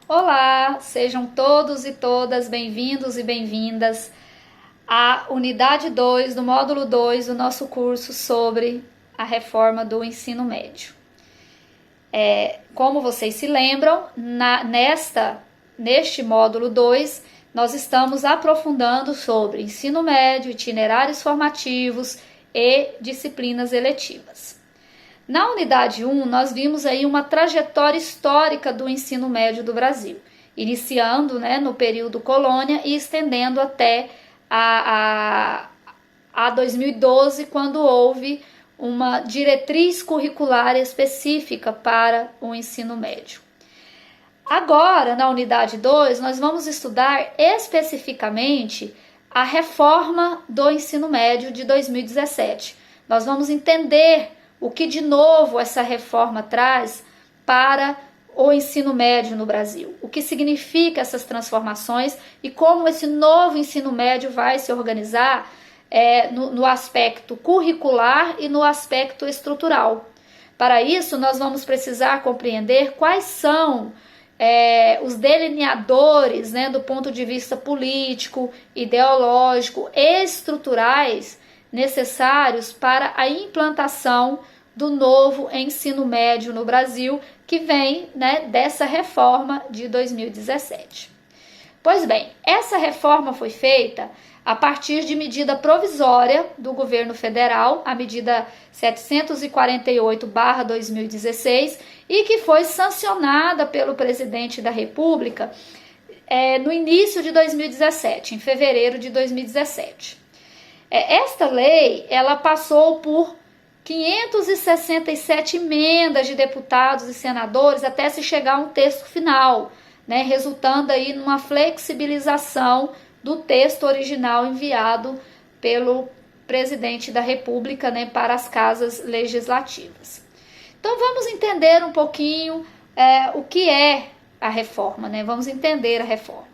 Olá, sejam todos e todas bem-vindos e bem-vindas à unidade 2 do módulo 2 do nosso curso sobre a reforma do ensino médio. Como vocês se lembram, neste módulo 2, nós estamos aprofundando sobre ensino médio, itinerários formativos e disciplinas eletivas. Na unidade 1, nós vimos aí uma trajetória histórica do ensino médio do Brasil, iniciando no período colônia e estendendo até a 2012, quando houve uma diretriz curricular específica para o ensino médio. Agora, na unidade 2, nós vamos estudar especificamente a reforma do ensino médio de 2017. Nós vamos entender o que de novo essa reforma traz para o ensino médio no Brasil, o que significa essas transformações e como esse novo ensino médio vai se organizar no aspecto curricular e no aspecto estrutural. Para isso, nós vamos precisar compreender quais são os delineadores, do ponto de vista político, ideológico e estruturais necessários para a implantação do novo ensino médio no Brasil, que vem dessa reforma de 2017. Pois bem, essa reforma foi feita a partir de medida provisória do governo federal, a medida 748/2016, e que foi sancionada pelo presidente da República no início de 2017, em fevereiro de 2017. Esta lei, ela passou por 567 emendas de deputados e senadores até se chegar a um texto final, resultando aí numa flexibilização do texto original enviado pelo presidente da República para as casas legislativas. Então vamos entender um pouquinho o que é a reforma, vamos entender a reforma.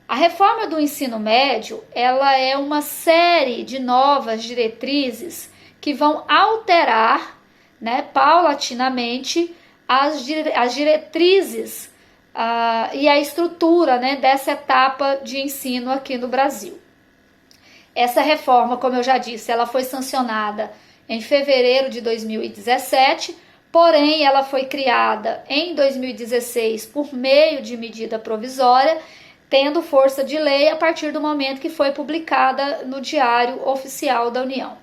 A reforma do ensino médio, ela é uma série de novas diretrizes que vão alterar, paulatinamente as diretrizes e a estrutura dessa etapa de ensino aqui no Brasil. Essa reforma, como eu já disse, ela foi sancionada em fevereiro de 2017, porém ela foi criada em 2016 por meio de medida provisória, tendo força de lei a partir do momento que foi publicada no Diário Oficial da União.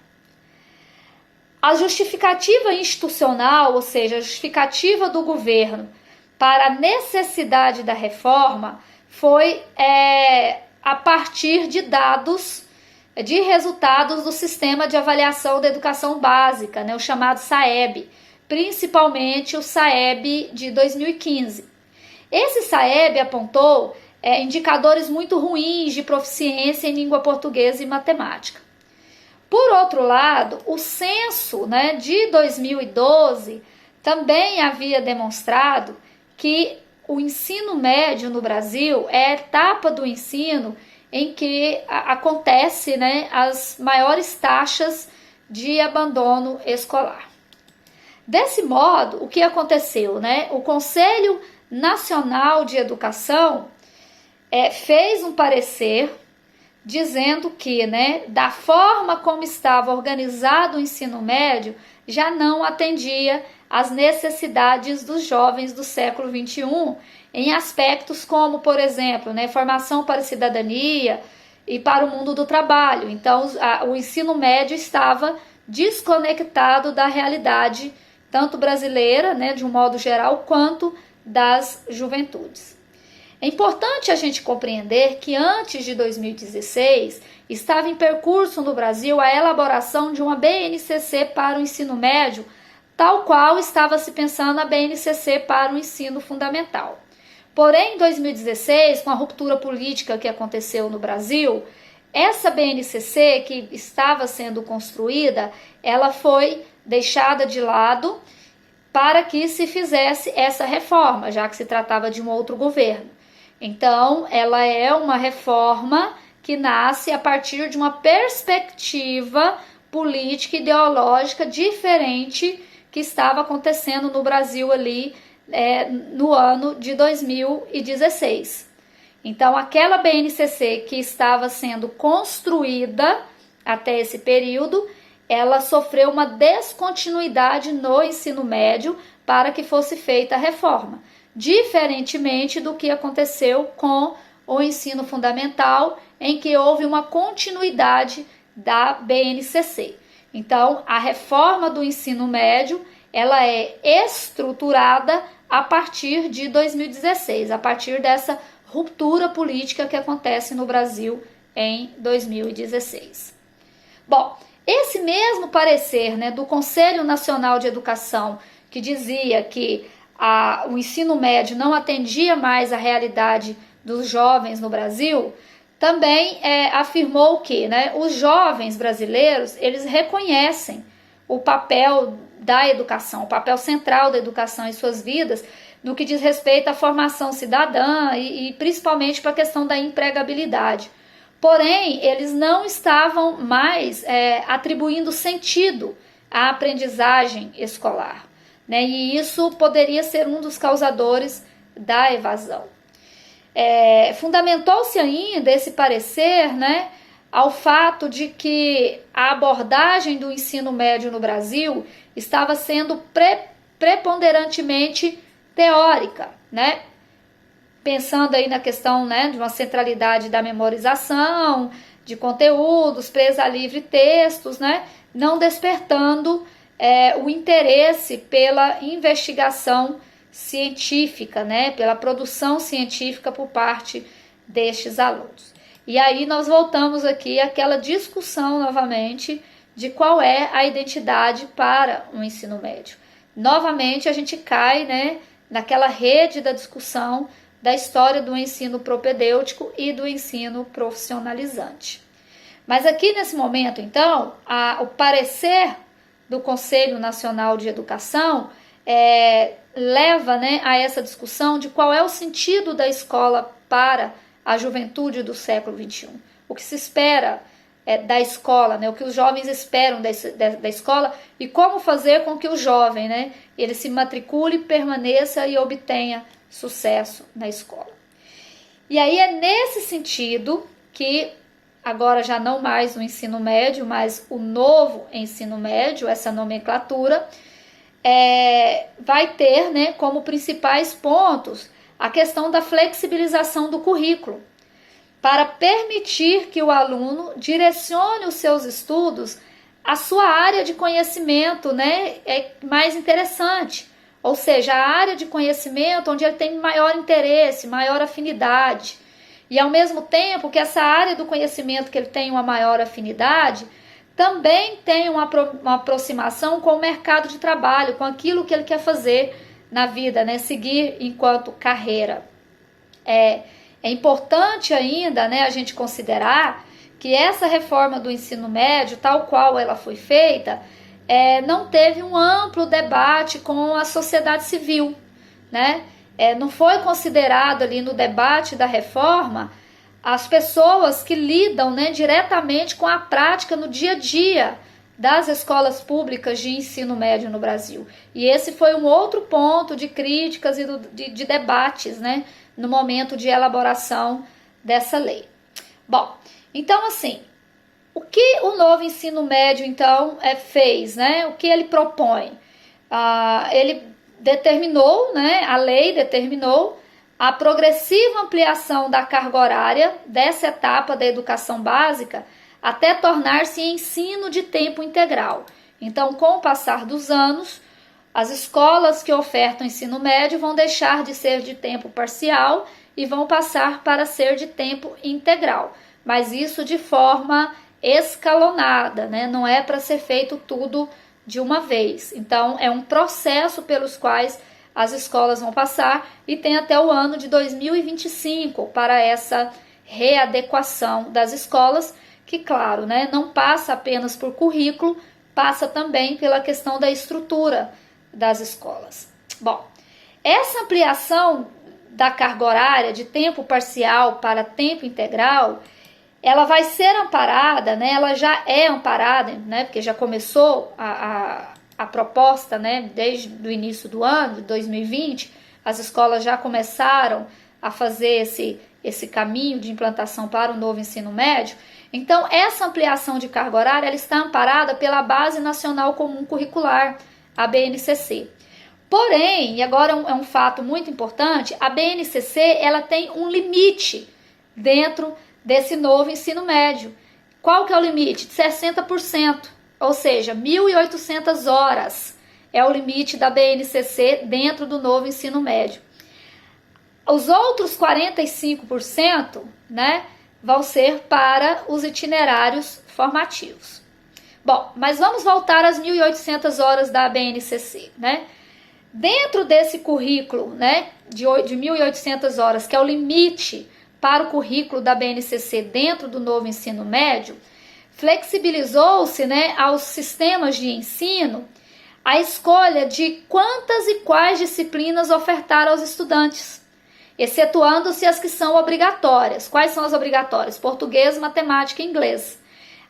A justificativa institucional, ou seja, a justificativa do governo para a necessidade da reforma foi a partir de dados, de resultados do Sistema de Avaliação da Educação Básica, o chamado SAEB, principalmente o SAEB de 2015. Esse SAEB apontou indicadores muito ruins de proficiência em língua portuguesa e matemática. Por outro lado, o censo de 2012 também havia demonstrado que o ensino médio no Brasil é a etapa do ensino em que acontece as maiores taxas de abandono escolar. Desse modo, o que aconteceu? O Conselho Nacional de Educação fez um parecer dizendo que, da forma como estava organizado o ensino médio, já não atendia às necessidades dos jovens do século XXI em aspectos como, por exemplo, formação para a cidadania e para o mundo do trabalho. Então, o ensino médio estava desconectado da realidade tanto brasileira, de um modo geral, quanto das juventudes. É importante a gente compreender que antes de 2016 estava em percurso no Brasil a elaboração de uma BNCC para o ensino médio, tal qual estava se pensando a BNCC para o ensino fundamental. Porém, em 2016, com a ruptura política que aconteceu no Brasil, essa BNCC que estava sendo construída, ela foi deixada de lado para que se fizesse essa reforma, já que se tratava de um outro governo. Então, ela é uma reforma que nasce a partir de uma perspectiva política e ideológica diferente que estava acontecendo no Brasil ali no ano de 2016. Então, aquela BNCC que estava sendo construída até esse período, ela sofreu uma descontinuidade no ensino médio para que fosse feita a reforma, diferentemente do que aconteceu com o ensino fundamental, em que houve uma continuidade da BNCC. Então, a reforma do ensino médio, ela é estruturada a partir de 2016, a partir dessa ruptura política que acontece no Brasil em 2016. Bom, esse mesmo parecer, né, do Conselho Nacional de Educação, que dizia que o ensino médio não atendia mais a realidade dos jovens no Brasil, também afirmou que, né, os jovens brasileiros, eles reconhecem o papel da educação, o papel central da educação em suas vidas, no que diz respeito à formação cidadã e principalmente para a questão da empregabilidade. Porém, eles não estavam mais atribuindo sentido à aprendizagem escolar, né? E isso poderia ser um dos causadores da evasão. Fundamentou-se ainda esse parecer, né, ao fato de que a abordagem do ensino médio no Brasil estava sendo preponderantemente teórica, né? Pensando aí na questão, né, de uma centralidade da memorização, de conteúdos, presa a livre textos, né, não despertando o interesse pela investigação científica, né, pela produção científica por parte destes alunos. E aí nós voltamos aqui àquela discussão novamente de qual é a identidade para o ensino médio. Novamente a gente cai, né, naquela rede da discussão da história do ensino propedêutico e do ensino profissionalizante. Mas aqui nesse momento, então, o parecer do Conselho Nacional de Educação leva, né, a essa discussão de qual é o sentido da escola para a juventude do século XXI. O que se espera da escola, né, o que os jovens esperam da escola e como fazer com que o jovem, né, ele se matricule, permaneça e obtenha sucesso na escola. E aí é nesse sentido que agora já não mais o ensino médio, mas o novo ensino médio, essa nomenclatura, vai ter, né, como principais pontos a questão da flexibilização do currículo, para permitir que o aluno direcione os seus estudos à sua área de conhecimento, né, mais interessante, ou seja, a área de conhecimento onde ele tem maior interesse, maior afinidade, e ao mesmo tempo que essa área do conhecimento que ele tem uma maior afinidade, também tem uma aproximação com o mercado de trabalho, com aquilo que ele quer fazer na vida, né, seguir enquanto carreira. É importante ainda, né, a gente considerar que essa reforma do ensino médio, tal qual ela foi feita, não teve um amplo debate com a sociedade civil, né? Não foi considerado ali no debate da reforma as pessoas que lidam, né, diretamente com a prática no dia a dia das escolas públicas de ensino médio no Brasil. E esse foi um outro ponto de críticas e de debates, né, no momento de elaboração dessa lei. Bom, então assim, o que o novo ensino médio então fez, né? O que ele propõe? Ele determinou, né, a lei determinou a progressiva ampliação da carga horária dessa etapa da educação básica até tornar-se ensino de tempo integral. Então, com o passar dos anos, as escolas que ofertam ensino médio vão deixar de ser de tempo parcial e vão passar para ser de tempo integral. Mas isso de forma escalonada, né? Não é para ser feito tudo de uma vez. Então, é um processo pelos quais as escolas vão passar e tem até o ano de 2025 para essa readequação das escolas, que, claro, né, não passa apenas por currículo, passa também pela questão da estrutura das escolas. Bom, essa ampliação da carga horária de tempo parcial para tempo integral, ela vai ser amparada, né, ela já é amparada, né, porque já começou a proposta, né, desde o início do ano, de 2020, as escolas já começaram a fazer esse caminho de implantação para o novo ensino médio. Então, essa ampliação de carga horária ela está amparada pela Base Nacional Comum Curricular, a BNCC. Porém, e agora é um fato muito importante, a BNCC ela tem um limite dentro desse novo ensino médio. Qual que é o limite? De 60%, ou seja, 1.800 horas é o limite da BNCC dentro do novo ensino médio. Os outros 45%, né, vão ser para os itinerários formativos. Bom, mas vamos voltar às 1.800 horas da BNCC, né? Dentro desse currículo, né, de 1.800 horas, que é o limite para o currículo da BNCC dentro do novo ensino médio, flexibilizou-se, né, aos sistemas de ensino a escolha de quantas e quais disciplinas ofertar aos estudantes, excetuando-se as que são obrigatórias. Quais são as obrigatórias? Português, matemática e inglês.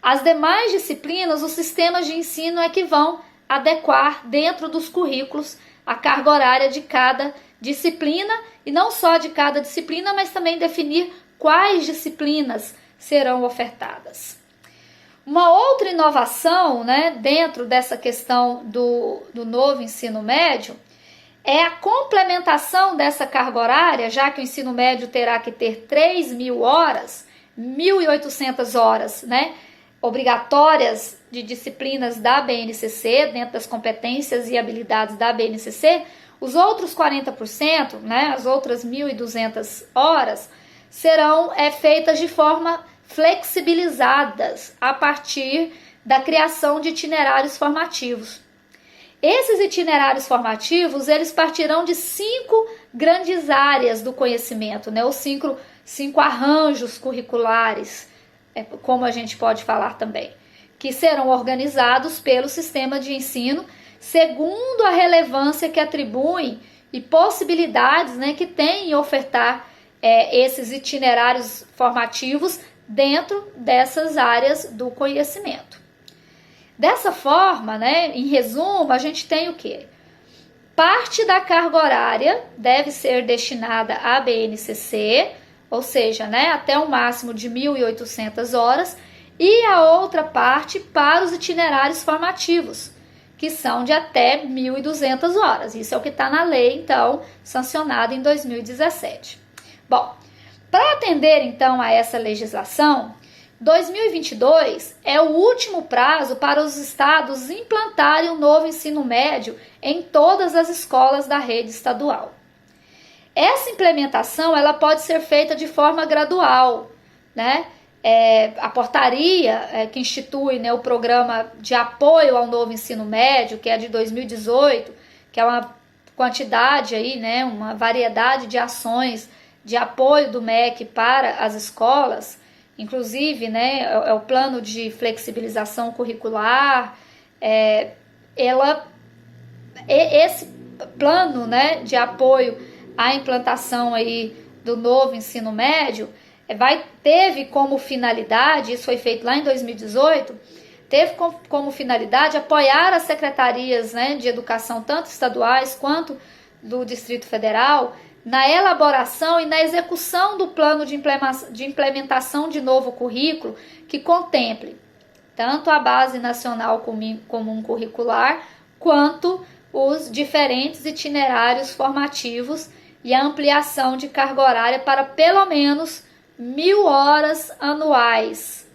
As demais disciplinas, os sistemas de ensino é que vão adequar dentro dos currículos a carga horária de cada disciplina, e não só de cada disciplina, mas também definir quais disciplinas serão ofertadas. Uma outra inovação, né, dentro dessa questão do novo ensino médio é a complementação dessa carga horária, já que o ensino médio terá que ter 3.000 horas, 1.800 horas, né, obrigatórias de disciplinas da BNCC, dentro das competências e habilidades da BNCC, os outros 40%, né, as outras 1.200 horas, serão feitas de forma flexibilizadas a partir da criação de itinerários formativos. Esses itinerários formativos, eles partirão de 5 grandes áreas do conhecimento, né, os cinco arranjos curriculares, como a gente pode falar também, que serão organizados pelo sistema de ensino segundo a relevância que atribuem e possibilidades, né, que tem em ofertar esses itinerários formativos dentro dessas áreas do conhecimento. Dessa forma, né, em resumo, a gente tem o quê? Parte da carga horária deve ser destinada à BNCC, ou seja, né, até um máximo de 1.800 horas, e a outra parte para os itinerários formativos, que são de até 1.200 horas. Isso é o que está na lei, então, sancionada em 2017. Bom, para atender, então, a essa legislação, 2022 é o último prazo para os estados implantarem o novo ensino médio em todas as escolas da rede estadual. Essa implementação ela pode ser feita de forma gradual, né? A portaria que institui, né, o programa de apoio ao novo ensino médio, que é de 2018, que é uma quantidade aí, né, uma variedade de ações de apoio do MEC para as escolas, inclusive, né, é o plano de flexibilização curricular, esse plano, né, de apoio à implantação aí do novo ensino médio teve como finalidade, isso foi feito lá em 2018, teve como finalidade apoiar as secretarias, né, de educação, tanto estaduais quanto do Distrito Federal, na elaboração e na execução do plano de implementação de novo currículo que contemple tanto a Base Nacional Comum Curricular quanto os diferentes itinerários formativos e a ampliação de carga horária para pelo menos 1.000 horas anuais.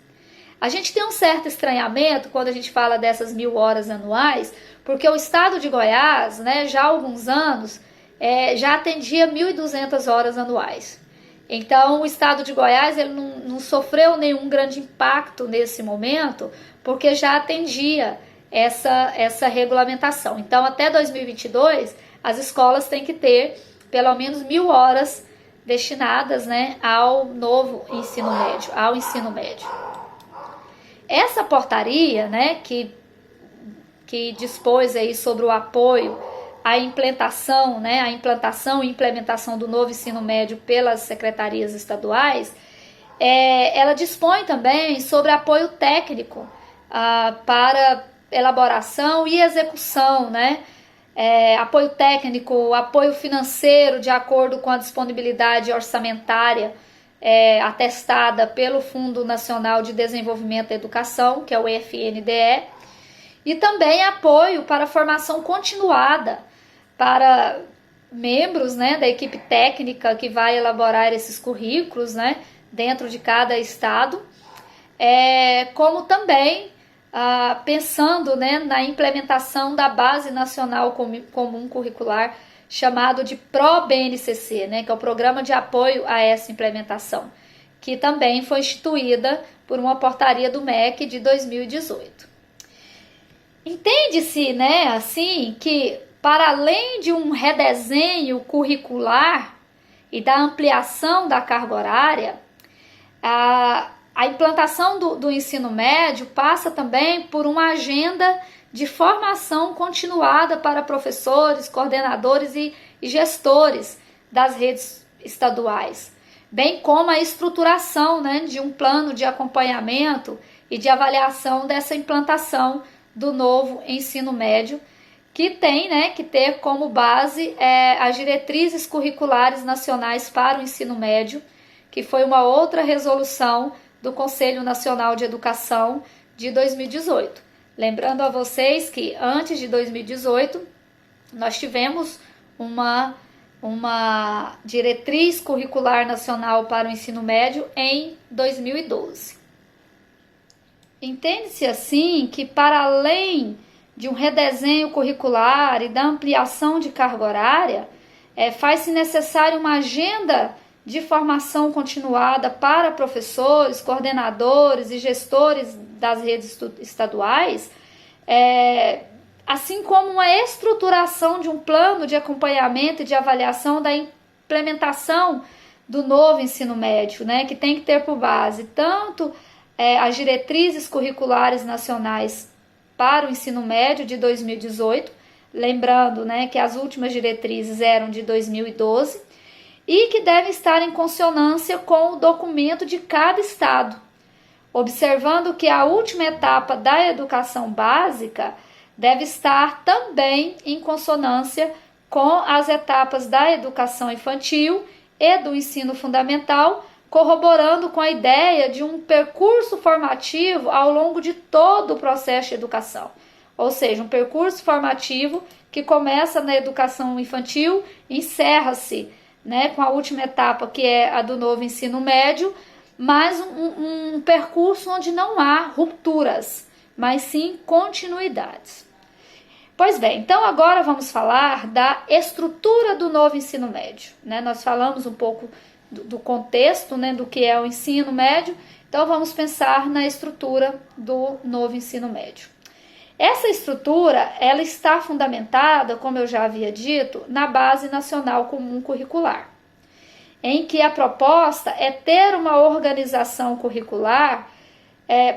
A gente tem um certo estranhamento quando a gente fala dessas 1.000 horas anuais, porque o estado de Goiás, né, já há alguns anos, já atendia 1.200 horas anuais. Então, o estado de Goiás ele não sofreu nenhum grande impacto nesse momento, porque já atendia essa regulamentação. Então, até 2022, as escolas têm que ter pelo menos 1.000 horas destinadas, né, ao novo ensino médio, ao ensino médio. Essa portaria, né, que dispôs aí sobre o apoio à implantação, né, a implantação e implementação do novo ensino médio pelas secretarias estaduais, ela dispõe também sobre apoio técnico para elaboração e execução, né, apoio técnico, apoio financeiro de acordo com a disponibilidade orçamentária atestada pelo Fundo Nacional de Desenvolvimento da Educação, que é o FNDE, e também apoio para a formação continuada para membros, né, da equipe técnica que vai elaborar esses currículos, né, dentro de cada estado, como também pensando, né, na implementação da Base Nacional Comum Curricular, chamado de PRO-BNCC, né, que é o Programa de Apoio a essa implementação, que também foi instituída por uma portaria do MEC de 2018. Entende-se, né, assim, que para além de um redesenho curricular e da ampliação da carga horária, a implantação do ensino médio passa também por uma agenda de formação continuada para professores, coordenadores e gestores das redes estaduais, bem como a estruturação, né, de um plano de acompanhamento e de avaliação dessa implantação do novo ensino médio, que tem, né, que ter como base as diretrizes curriculares nacionais para o ensino médio, que foi uma outra resolução do Conselho Nacional de Educação de 2018. Lembrando a vocês que antes de 2018 nós tivemos uma diretriz curricular nacional para o ensino médio em 2012. Entende-se assim que para além de um redesenho curricular e da ampliação de carga horária, faz-se necessário uma agenda de formação continuada para professores, coordenadores e gestores das redes estaduais, assim como uma estruturação de um plano de acompanhamento e de avaliação da implementação do novo ensino médio, né, que tem que ter por base tanto as diretrizes curriculares nacionais para o ensino médio de 2018, lembrando, né, que as últimas diretrizes eram de 2012, e que devem estar em consonância com o documento de cada estado, observando que a última etapa da educação básica deve estar também em consonância com as etapas da educação infantil e do ensino fundamental, corroborando com a ideia de um percurso formativo ao longo de todo o processo de educação, ou seja, um percurso formativo que começa na educação infantil e encerra-se, né, com a última etapa, que é a do novo ensino médio, mas um percurso onde não há rupturas, mas sim continuidades. Pois bem, então agora vamos falar da estrutura do novo ensino médio, né? Nós falamos um pouco do contexto, né, do que é o ensino médio, então vamos pensar na estrutura do novo ensino médio. Essa estrutura, ela está fundamentada, como eu já havia dito, na Base Nacional Comum Curricular, em que a proposta é ter uma organização curricular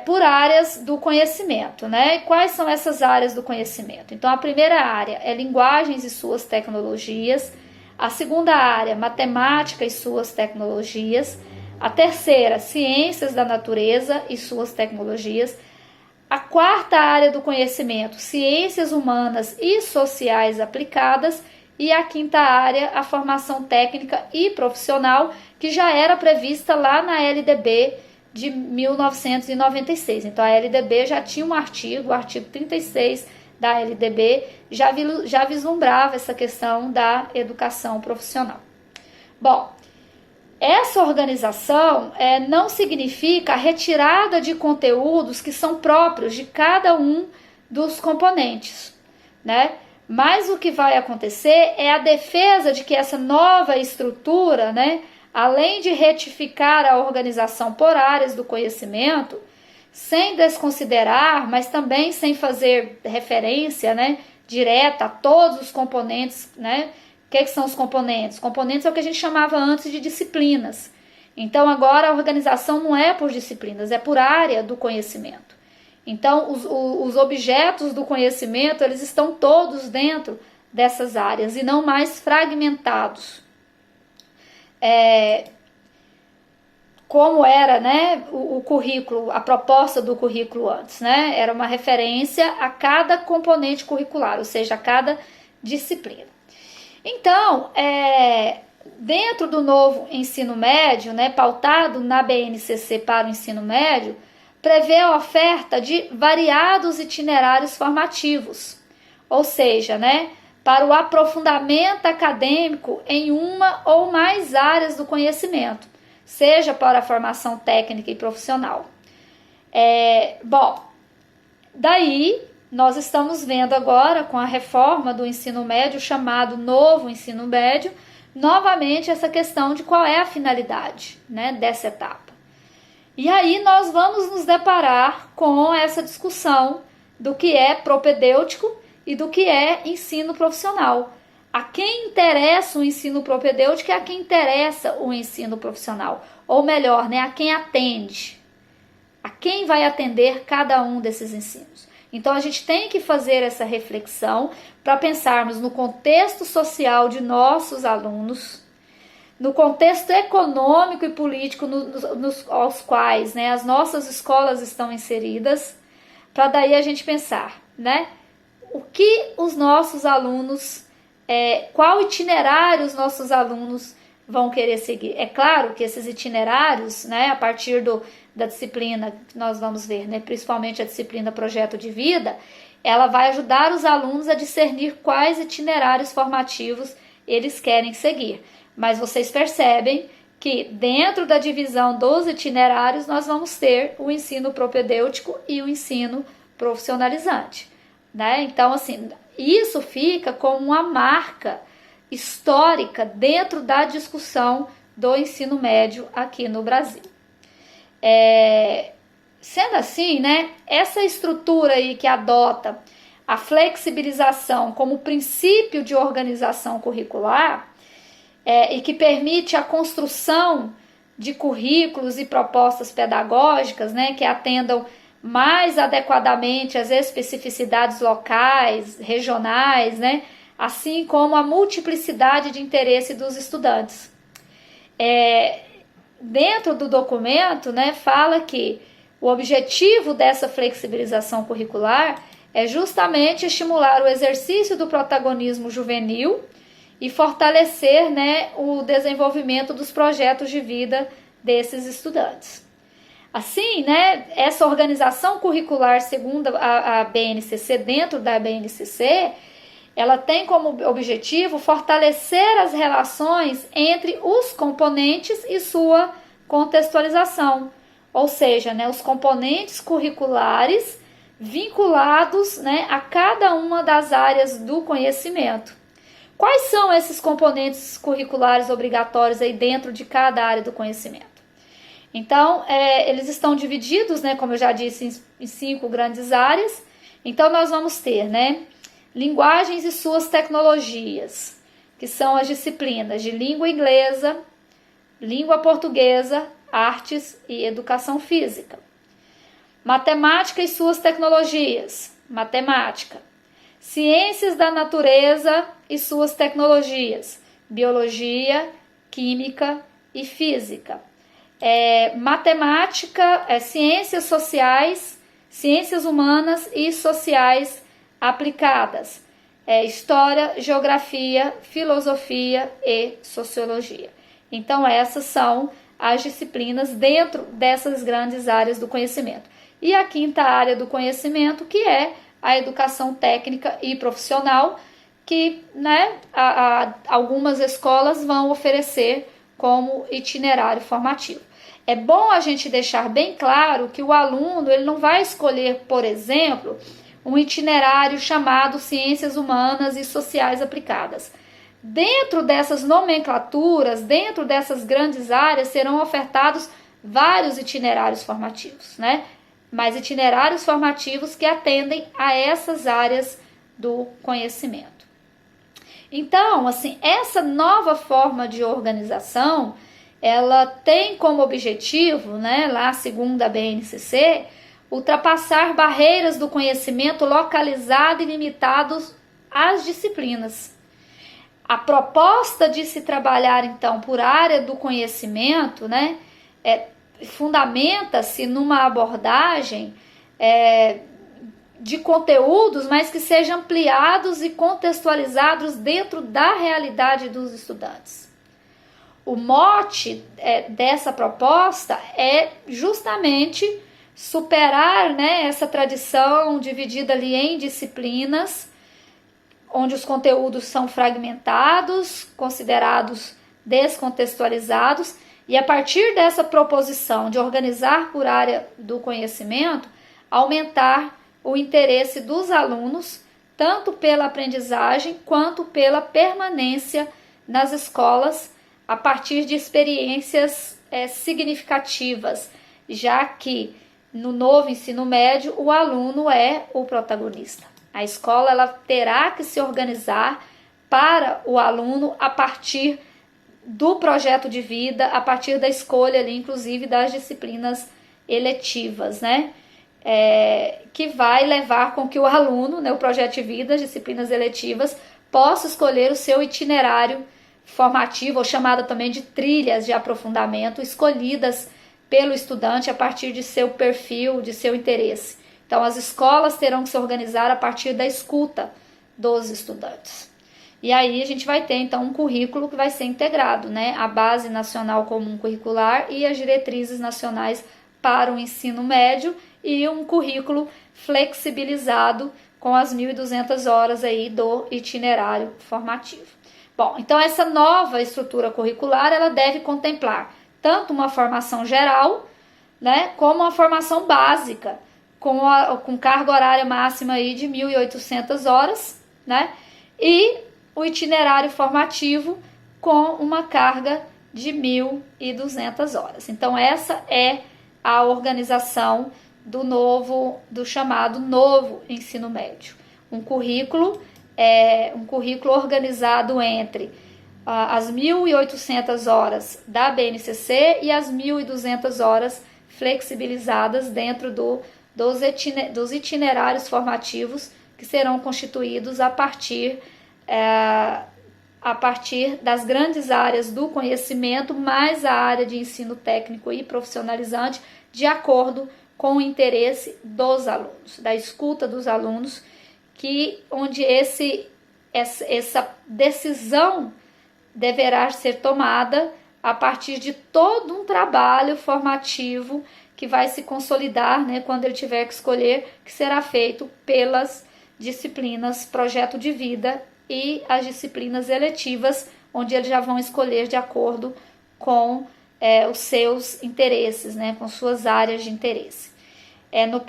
por áreas do conhecimento, né? E quais são essas áreas do conhecimento? Então, a primeira área é linguagens e suas tecnologias, a segunda área, matemática e suas tecnologias, a terceira, ciências da natureza e suas tecnologias, a quarta área do conhecimento, ciências humanas e sociais aplicadas, e a quinta área, a formação técnica e profissional, que já era prevista lá na LDB de 1996. Então, a LDB já tinha um artigo, o artigo 36 da LDB, já vislumbrava essa questão da educação profissional. Bom, essa organização não significa a retirada de conteúdos que são próprios de cada um dos componentes, né? Mas o que vai acontecer é a defesa de que essa nova estrutura, né, além de retificar a organização por áreas do conhecimento, sem desconsiderar, mas também sem fazer referência, né, direta a todos os componentes, né? O que são os componentes? Componentes é o que a gente chamava antes de disciplinas. Então, agora a organização não é por disciplinas, é por área do conhecimento. Então, os objetos do conhecimento, eles estão todos dentro dessas áreas e não mais fragmentados. Como era, né, o currículo, a proposta do currículo antes, né? Era uma referência a cada componente curricular, ou seja, a cada disciplina. Então, dentro do novo ensino médio, né, pautado na BNCC para o ensino médio, prevê a oferta de variados itinerários formativos, ou seja, né, para o aprofundamento acadêmico em uma ou mais áreas do conhecimento, seja para a formação técnica e profissional. Daí nós estamos vendo agora, com a reforma do ensino médio, chamado novo ensino médio, novamente essa questão de qual é a finalidade, né, dessa etapa. E aí nós vamos nos deparar com essa discussão do que é propedêutico e do que é ensino profissional. A quem interessa o ensino propedêutico e a quem interessa o ensino profissional. Ou melhor, né, a quem atende. A quem vai atender cada um desses ensinos. Então a gente tem que fazer essa reflexão para pensarmos no contexto social de nossos alunos, no contexto econômico e político aos quais, né, as nossas escolas estão inseridas, para daí a gente pensar, né, o que os nossos alunos, qual itinerário os nossos alunos vão querer seguir. É claro que esses itinerários, né, a partir da disciplina que nós vamos ver, né, principalmente a disciplina Projeto de Vida, ela vai ajudar os alunos a discernir quais itinerários formativos eles querem seguir. Mas vocês percebem que dentro da divisão dos itinerários nós vamos ter o ensino propedêutico e o ensino profissionalizante, né? Então, assim, isso fica como uma marca histórica dentro da discussão do ensino médio aqui no Brasil. Sendo assim, né, essa estrutura aí que adota a flexibilização como princípio de organização curricular e que permite a construção de currículos e propostas pedagógicas, né, que atendam mais adequadamente às especificidades locais, regionais, né, assim como a multiplicidade de interesse dos estudantes. Dentro do documento, né, fala que o objetivo dessa flexibilização curricular é justamente estimular o exercício do protagonismo juvenil e fortalecer, né, o desenvolvimento dos projetos de vida desses estudantes. Assim, né, essa organização curricular, segundo a BNCC, dentro da BNCC, ela tem como objetivo fortalecer as relações entre os componentes e sua contextualização, ou seja, né, os componentes curriculares vinculados, né, a cada uma das áreas do conhecimento. Quais são esses componentes curriculares obrigatórios aí dentro de cada área do conhecimento? Então, eles estão divididos, né, como eu já disse, em 5 grandes áreas. Então, nós vamos ter, né, linguagens e suas tecnologias, que são as disciplinas de língua inglesa, língua portuguesa, artes e educação física. Matemática e suas tecnologias, matemática. Ciências da natureza e suas tecnologias, biologia, química e física. Matemática, ciências sociais, ciências humanas e sociais aplicadas, história, geografia, filosofia e sociologia. Então essas são as disciplinas dentro dessas grandes áreas do conhecimento. E a quinta área do conhecimento, que é a educação técnica e profissional, que, né, algumas escolas vão oferecer como itinerário formativo. É bom a gente deixar bem claro que o aluno ele não vai escolher, por exemplo, um itinerário chamado Ciências Humanas e Sociais Aplicadas. Dentro dessas nomenclaturas, dentro dessas grandes áreas, serão ofertados vários itinerários formativos, né? Mas itinerários formativos que atendem a essas áreas do conhecimento. Então, assim, essa nova forma de organização, ela tem como objetivo, né, lá segundo a BNCC, ultrapassar barreiras do conhecimento localizado e limitados às disciplinas. A proposta de se trabalhar, então, por área do conhecimento, né, fundamenta-se numa abordagem de conteúdos, mas que sejam ampliados e contextualizados dentro da realidade dos estudantes. O mote dessa proposta é justamente superar, né, essa tradição dividida ali em disciplinas, onde os conteúdos são fragmentados, considerados descontextualizados, e a partir dessa proposição de organizar por área do conhecimento, aumentar o interesse dos alunos, tanto pela aprendizagem quanto pela permanência nas escolas, a partir de experiências significativas, já que no novo ensino médio o aluno é o protagonista. A escola ela terá que se organizar para o aluno a partir do projeto de vida, a partir da escolha ali, inclusive das disciplinas eletivas, né? Que vai levar com que o aluno, né, o projeto de vida, as disciplinas eletivas, possa escolher o seu itinerário formativo, ou chamada também de trilhas de aprofundamento, escolhidas pelo estudante a partir de seu perfil, de seu interesse. Então, as escolas terão que se organizar a partir da escuta dos estudantes. E aí a gente vai ter, então, um currículo que vai ser integrado, né? A Base Nacional Comum Curricular e as Diretrizes Nacionais para o Ensino Médio e um currículo flexibilizado com as 1.200 horas aí do itinerário formativo. Bom, então essa nova estrutura curricular, ela deve contemplar tanto uma formação geral, né, como uma formação básica, com carga horária máxima aí de 1.800 horas, né, e o itinerário formativo com uma carga de 1.200 horas. Então essa é a organização do chamado novo ensino médio. Um currículo organizado entre as 1.800 horas da BNCC e as 1.200 horas flexibilizadas dentro dos itinerários formativos que serão constituídos a partir das grandes áreas do conhecimento, mais a área de ensino técnico e profissionalizante, de acordo com o interesse dos alunos, da escuta dos alunos, onde essa decisão deverá ser tomada a partir de todo um trabalho formativo que vai se consolidar, né, quando ele tiver que escolher, que será feito pelas disciplinas projeto de vida e as disciplinas eletivas, onde eles já vão escolher de acordo com os seus interesses, né, com suas áreas de interesse. Na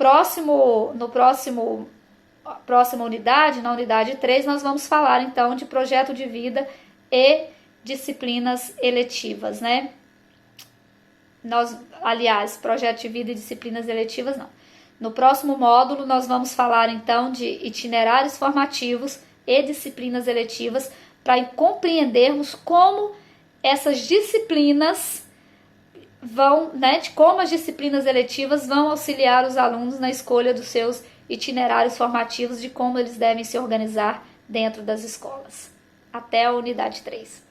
próxima unidade, na unidade 3, nós vamos falar então de projeto de vida e disciplinas eletivas, né? Projeto de vida e disciplinas eletivas não. No próximo módulo, nós vamos falar então de itinerários formativos e disciplinas eletivas, para compreendermos como essas disciplinas como as disciplinas eletivas vão auxiliar os alunos na escolha dos seus itinerários formativos, de como eles devem se organizar dentro das escolas. Até a unidade 3.